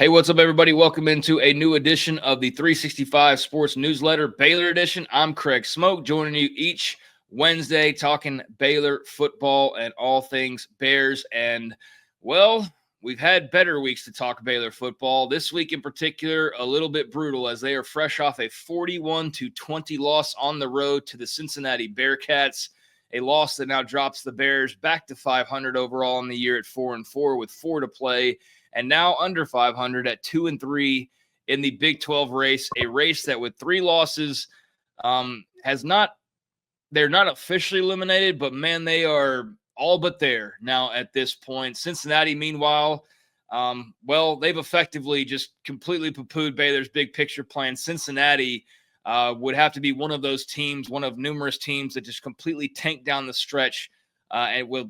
Hey, what's up, everybody? Welcome into a new edition of the 365 Sports Newsletter, Baylor Edition. I'm Craig Smoak, joining you each Wednesday talking Baylor football and all things Bears. And, well, we've had better weeks to talk Baylor football. This week in particular, a little bit brutal as they are fresh off a 41-20 loss on the road to the Cincinnati Bearcats, a loss that now drops the Bears back to 500 overall in the year at 4-4 with 4 to play. And now under 500 at 2-3 in the Big 12 race, a race that with 3 losses they're not officially eliminated, but man, they are all but there now at this point. Cincinnati, meanwhile, they've effectively just completely poo-pooed Baylor's big picture plan. Cincinnati would have to be one of those teams, one of numerous teams that just completely tank down the stretch.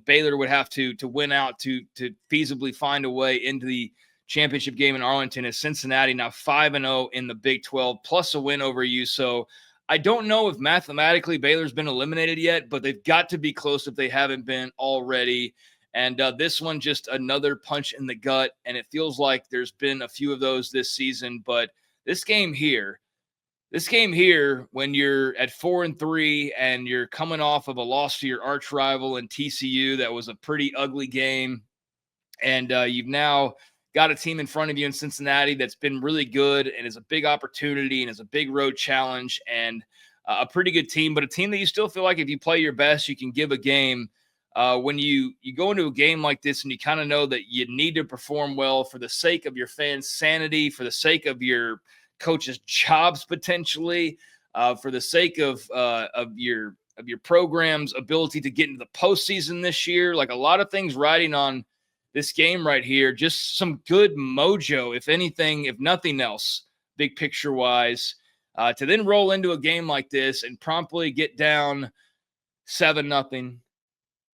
Baylor would have to win out to feasibly find a way into the championship game in Arlington. As Cincinnati now 5-0 in the Big 12 plus a win over you. So I don't know if mathematically Baylor's been eliminated yet, but they've got to be close if they haven't been already. And this one just another punch in the gut, and it feels like there's been a few of those this season. But this game here, when you're at 4-3 and you're coming off of a loss to your arch rival in TCU, that was a pretty ugly game. And you've now got a team in front of you in Cincinnati that's been really good and is a big opportunity and is a big road challenge and a pretty good team, but a team that you still feel like if you play your best, you can give a game. When you go into a game like this and you kind of know that you need to perform well for the sake of your fans' sanity, for the sake of your coaches' jobs potentially, for the sake of your program's ability to get into the postseason this year. Like a lot of things riding on this game right here. Just some good mojo, if anything, if nothing else, big picture wise, to then roll into a game like this and promptly get down 7-0,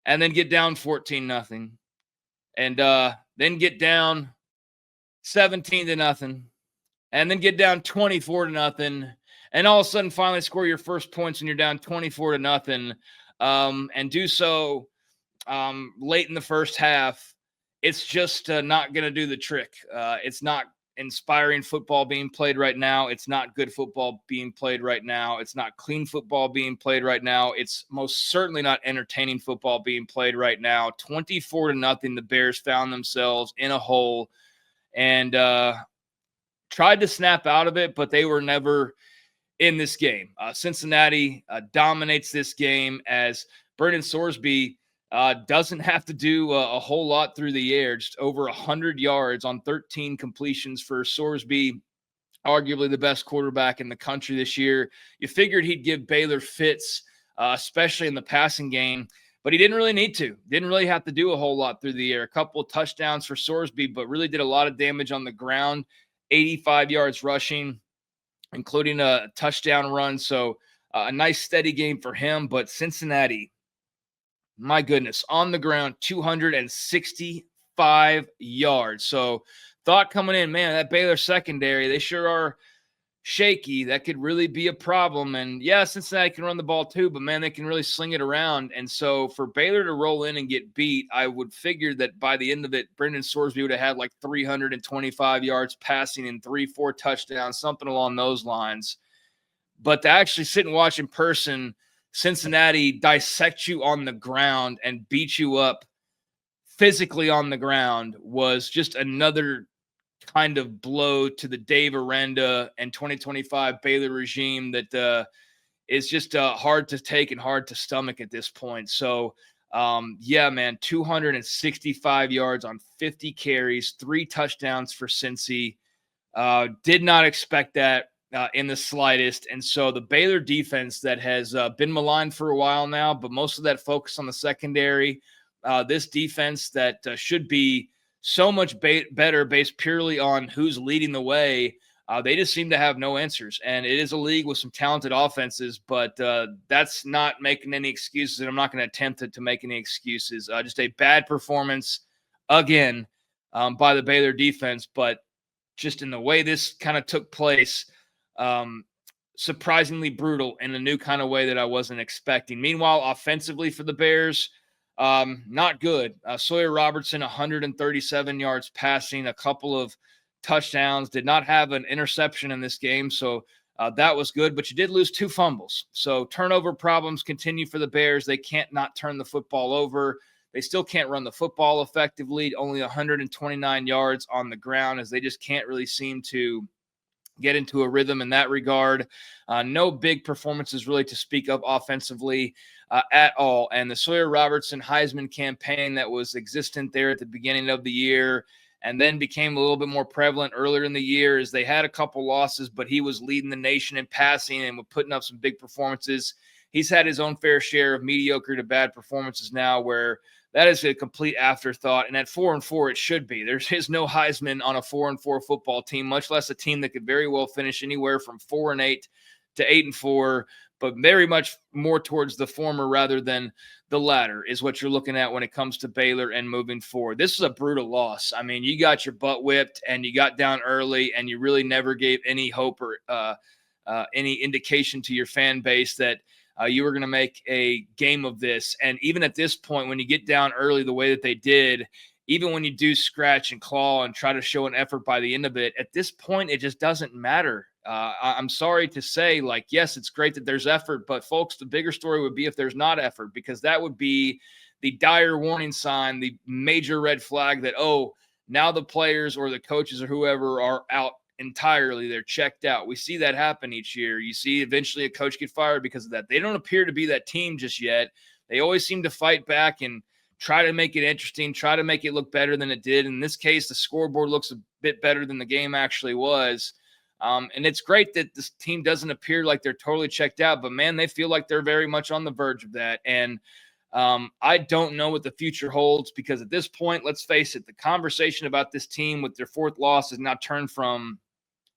and then get down 14-0, and then get down 17-0. And then get down 24-0, and all of a sudden finally score your first points when you're down 24-0, and do so late in the first half. It's just not going to do the trick. It's not inspiring football being played right now. It's not good football being played right now. It's not clean football being played right now. It's most certainly not entertaining football being played right now. 24-0, the Bears found themselves in a hole, and tried to snap out of it, but they were never in this game. Cincinnati dominates this game as Brendan Sorsby doesn't have to do a whole lot through the air, just over 100 yards on 13 completions for Sorsby, arguably the best quarterback in the country this year. You figured he'd give Baylor fits, especially in the passing game, but he didn't really need to. Didn't really have to do a whole lot through the air. A couple of touchdowns for Sorsby, but really did a lot of damage on the ground. 85 yards rushing, including a touchdown run. So a nice steady game for him. But Cincinnati, my goodness, on the ground, 265 yards. So thought coming in, man, that Baylor secondary, they sure are shaky. That could really be a problem. And yeah, Cincinnati can run the ball too, but man, they can really sling it around. And so for Baylor to roll in and get beat, I would figure that by the end of it, Brendan Sorsby would have had like 325 yards passing and 3-4 touchdowns, something along those lines. But to actually sit and watch in person, Cincinnati dissect you on the ground and beat you up physically on the ground was just another kind of blow to the Dave Aranda and 2025 Baylor regime that is just hard to take and hard to stomach at this point. So, yeah, man, 265 yards on 50 carries, 3 touchdowns for Cincy. Did not expect that in the slightest. And so the Baylor defense that has been maligned for a while now, but most of that focus on the secondary, this defense that should be so much better based purely on who's leading the way. They just seem to have no answers. And it is a league with some talented offenses, but that's not making any excuses. And I'm not going to attempt to make any excuses. Just a bad performance again by the Baylor defense, but just in the way this kind of took place, surprisingly brutal in a new kind of way that I wasn't expecting. Meanwhile, offensively for the Bears, not good. Sawyer Robertson, 137 yards passing, a couple of touchdowns, did not have an interception in this game. So that was good, but you did lose 2 fumbles. So turnover problems continue for the Bears. They can't not turn the football over. They still can't run the football effectively, only 129 yards on the ground, as they just can't really seem to get into a rhythm in that regard. No big performances really to speak of offensively at all. And the Sawyer Robertson Heisman campaign that was existent there at the beginning of the year and then became a little bit more prevalent earlier in the year as they had a couple losses, but he was leading the nation in passing and putting up some big performances. He's had his own fair share of mediocre to bad performances now, where that is a complete afterthought. And at 4-4, it should be. There is no Heisman on a 4-4 football team, much less a team that could very well finish anywhere from 4-8 to 8-4, but very much more towards the former rather than the latter is what you're looking at when it comes to Baylor and moving forward. This is a brutal loss. I mean, you got your butt whipped and you got down early, and you really never gave any hope or any indication to your fan base that you were going to make a game of this. And even at this point, when you get down early the way that they did, even when you do scratch and claw and try to show an effort by the end of it, at this point, it just doesn't matter. I'm sorry to say, like, yes, it's great that there's effort, but folks, the bigger story would be if there's not effort, because that would be the dire warning sign, the major red flag that, oh, now the players or the coaches or whoever are out entirely. They're checked out. We see that happen each year. You see eventually a coach get fired because of that. They don't appear to be that team just yet. They always seem to fight back and try to make it interesting, try to make it look better than it did. In this case, the scoreboard looks a bit better than the game actually was. And it's great that this team doesn't appear like they're totally checked out, but man, they feel like they're very much on the verge of that. And I don't know what the future holds, because at this point, let's face it, the conversation about this team with their 4th loss has now turned from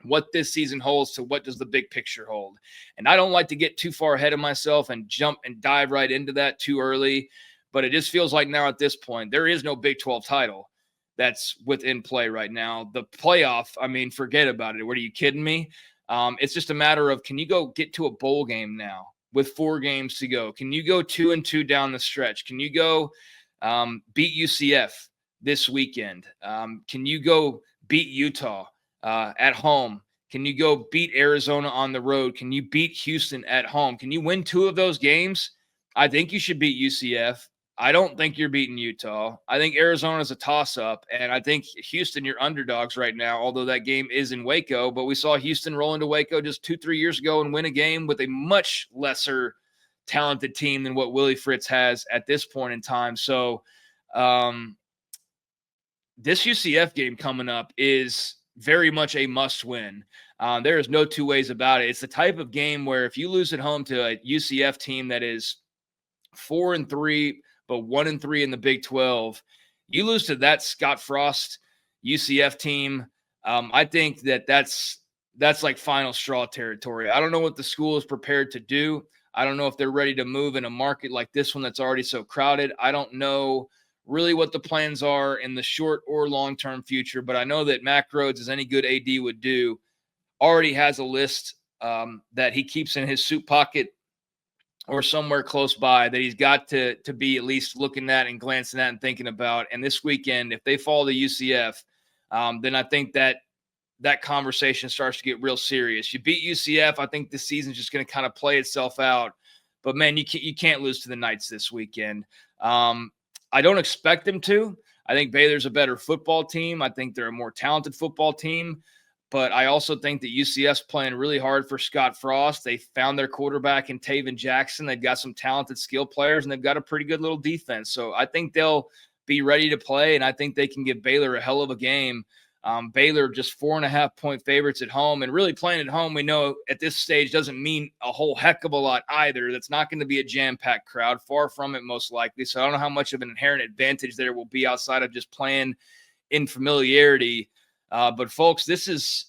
what this season holds to what does the big picture hold. And I don't like to get too far ahead of myself and jump and dive right into that too early, but it just feels like now at this point, there is no Big 12 title that's within play right now. The playoff, I mean, forget about it. What, are you kidding me? It's just a matter of, can you go get to a bowl game now with 4 games to go? Can you go 2-2 down the stretch? Can you go beat UCF this weekend? Can you go beat Utah at home? Can you go beat Arizona on the road? Can you beat Houston at home? Can you win 2 of those games? I think you should beat UCF. I don't think you're beating Utah. I think Arizona is a toss-up, and I think Houston, you're underdogs right now, although that game is in Waco. But we saw Houston roll into Waco just 2-3 years ago and win a game with a much lesser talented team than what Willie Fritz has at this point in time. So this UCF game coming up is very much a must-win. There is no 2 ways about it. It's the type of game where if you lose at home to a UCF team that is 4-3, but 1-3 in the Big 12, you lose to that Scott Frost UCF team. I think that's like final straw territory. I don't know what the school is prepared to do. I don't know if they're ready to move in a market like this one that's already so crowded. I don't know really what the plans are in the short or long-term future, but I know that Mack Rhodes, as any good AD would do, already has a list that he keeps in his suit pocket or somewhere close by that he's got to be at least looking at and glancing at and thinking about. And this weekend, if they fall to UCF, then I think that conversation starts to get real serious. You beat UCF, I think this season's just going to kind of play itself out. But, man, you can't lose to the Knights this weekend. I don't expect them to. I think Baylor's a better football team. I think they're a more talented football team. But I also think that UCF's playing really hard for Scott Frost. They found their quarterback in Taven Jackson. They've got some talented skill players, and they've got a pretty good little defense. So I think they'll be ready to play, and I think they can give Baylor a hell of a game. Baylor just 4.5-point favorites at home, and really playing at home, we know at this stage doesn't mean a whole heck of a lot either. That's not going to be a jam-packed crowd, far from it most likely. So I don't know how much of an inherent advantage there will be outside of just playing in familiarity. But folks, this is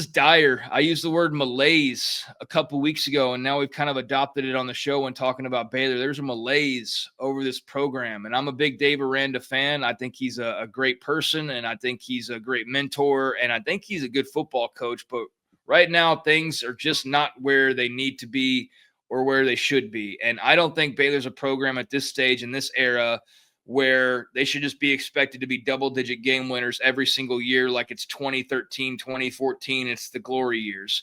dire. I used the word malaise a couple weeks ago, and now we've kind of adopted it on the show when talking about Baylor. There's a malaise over this program, and I'm a big Dave Aranda fan. I think he's a great person, and I think he's a great mentor, and I think he's a good football coach. But right now, things are just not where they need to be or where they should be. And I don't think Baylor's a program at this stage in this era where they should just be expected to be double-digit game winners every single year, like it's 2013, 2014. It's the glory years.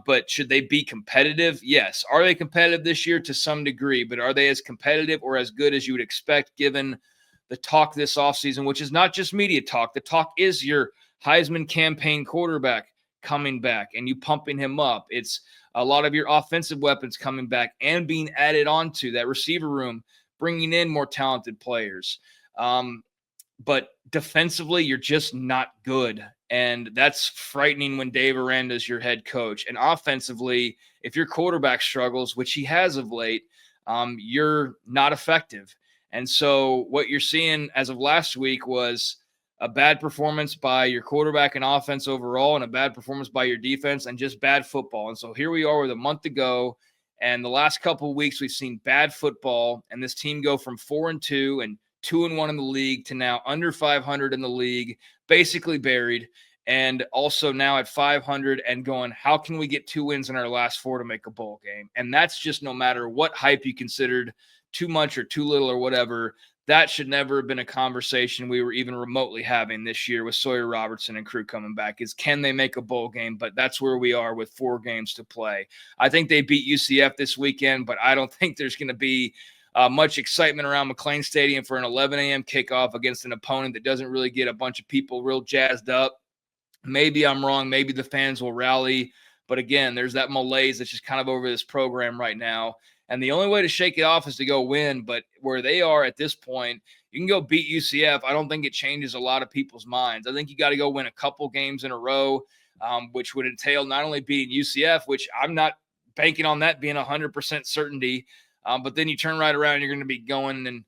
But should they be competitive? Yes. Are they competitive this year? To some degree, but are they as competitive or as good as you would expect given the talk this offseason, which is not just media talk. The talk is your Heisman campaign quarterback coming back and you pumping him up. It's a lot of your offensive weapons coming back and being added onto that receiver room, bringing in more talented players. But defensively, you're just not good. And that's frightening when Dave Aranda is your head coach. And offensively, if your quarterback struggles, which he has of late, you're not effective. And so what you're seeing as of last week was a bad performance by your quarterback and offense overall and a bad performance by your defense and just bad football. And so here we are with a month to go. And the last couple of weeks, we've seen bad football. And this team go from 4-2 and 2-1 in the league to now under 500 in the league, basically buried. And also now at 500 and going, how can we get 2 wins in our last 4 to make a bowl game? And that's just no matter what hype you considered too much or too little or whatever, that should never have been a conversation we were even remotely having this year with Sawyer Robertson and crew coming back is can they make a bowl game? But that's where we are with 4 games to play. I think they beat UCF this weekend, but I don't think there's going to be much excitement around McLean Stadium for an 11 a.m. kickoff against an opponent that doesn't really get a bunch of people real jazzed up. Maybe I'm wrong. Maybe the fans will rally. But again, there's that malaise that's just kind of over this program right now. And the only way to shake it off is to go win. But where they are at this point, you can go beat UCF. I don't think it changes a lot of people's minds. I think you got to go win a couple games in a row, which would entail not only beating UCF, which I'm not banking on that being 100% certainty, but then you turn right around and you're going to be going and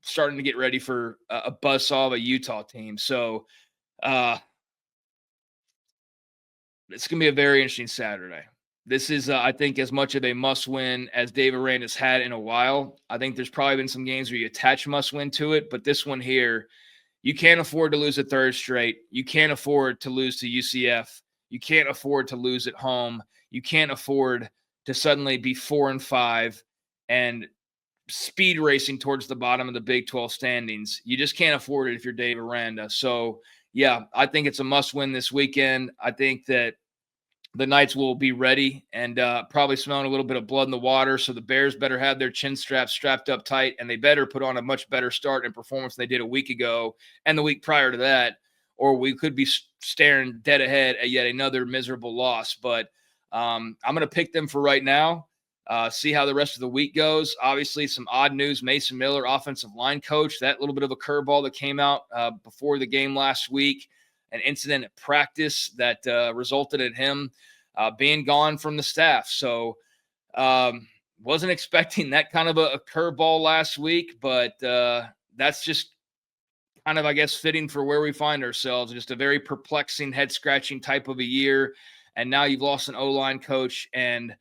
starting to get ready for a buzzsaw of a Utah team. So it's going to be a very interesting Saturday. This is, I think, as much of a must-win as Dave Aranda's had in a while. I think there's probably been some games where you attach must-win to it, but this one here, you can't afford to lose a third straight. You can't afford to lose to UCF. You can't afford to lose at home. You can't afford to suddenly be 4-5 and speed racing towards the bottom of the Big 12 standings. You just can't afford it if you're Dave Aranda. So, yeah, I think it's a must-win this weekend. I think that the Knights will be ready and probably smelling a little bit of blood in the water. So the Bears better have their chin straps strapped up tight, and they better put on a much better start and performance than they did a week ago and the week prior to that, or we could be staring dead ahead at yet another miserable loss. But I'm going to pick them for right now, see how the rest of the week goes. Obviously, some odd news. Mason Miller, offensive line coach, that little bit of a curveball that came out before the game last week. An incident at practice that resulted in him being gone from the staff. So wasn't expecting that kind of a curveball last week, but that's just kind of, I guess, fitting for where we find ourselves. Just a very perplexing, head-scratching type of a year. And now you've lost an O-line coach, and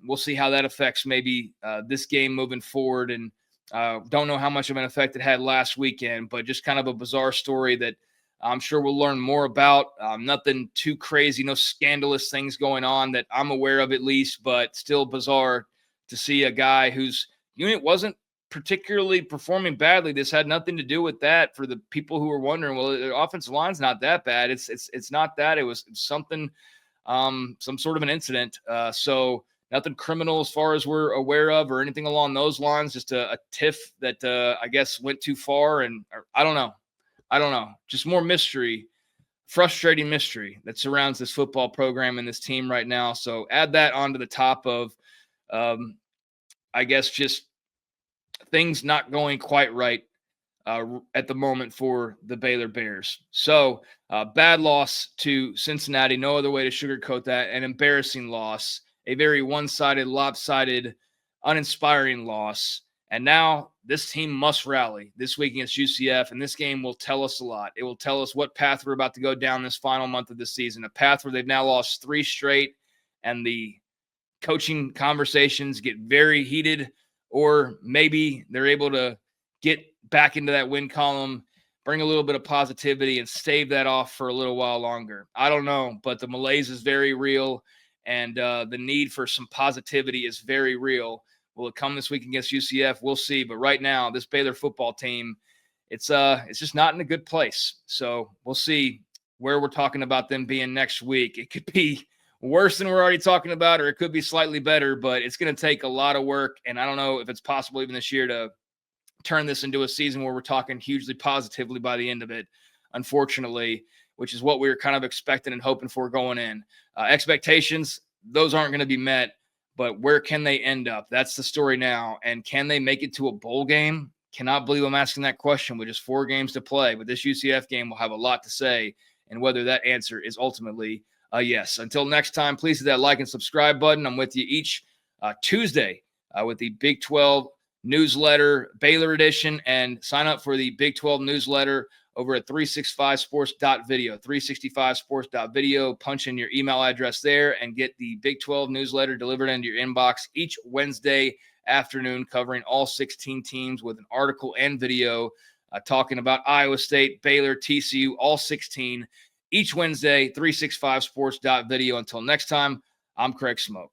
we'll see how that affects maybe this game moving forward. And don't know how much of an effect it had last weekend, but just kind of a bizarre story that I'm sure we'll learn more about. Nothing too crazy, no scandalous things going on that I'm aware of at least, but still bizarre to see a guy whose unit wasn't particularly performing badly. This had nothing to do with that for the people who were wondering, well, the offensive line's not that bad. It's not that. It was something, some sort of an incident. So nothing criminal as far as we're aware of or anything along those lines, just a tiff that I guess went too far. And I don't know. Just more mystery, frustrating mystery that surrounds this football program and this team right now. So add that onto the top of, I guess, just things not going quite right at the moment for the Baylor Bears. So bad loss to Cincinnati. No other way to sugarcoat that. An embarrassing loss, a very one-sided, lopsided, uninspiring loss. And now this team must rally this week against UCF, and this game will tell us a lot. It will tell us what path we're about to go down this final month of the season, a path where they've now lost 3 straight, and the coaching conversations get very heated, or maybe they're able to get back into that win column, bring a little bit of positivity, and stave that off for a little while longer. I don't know, but the malaise is very real, and the need for some positivity is very real Will it come this week against UCF? We'll see. But right now, this Baylor football team, it's just not in a good place. So we'll see where we're talking about them being next week. It could be worse than we're already talking about, or it could be slightly better, but it's going to take a lot of work. And I don't know if it's possible even this year to turn this into a season where we're talking hugely positively by the end of it, unfortunately, which is what we were kind of expecting and hoping for going in. Expectations, those aren't going to be met, but where can they end up? That's the story now. And can they make it to a bowl game? Cannot believe I'm asking that question with just 4 games to play. But this UCF game will have a lot to say, and whether that answer is ultimately a yes. Until next time, please hit that like and subscribe button. I'm with you each Tuesday with the Big 12 newsletter, Baylor edition, and sign up for the Big 12 newsletter over at 365sports.video, 365sports.video. Punch in your email address there and get the Big 12 newsletter delivered into your inbox each Wednesday afternoon, covering all 16 teams with an article and video talking about Iowa State, Baylor, TCU, all 16 each Wednesday, 365sports.video. Until next time, I'm Craig Smoak.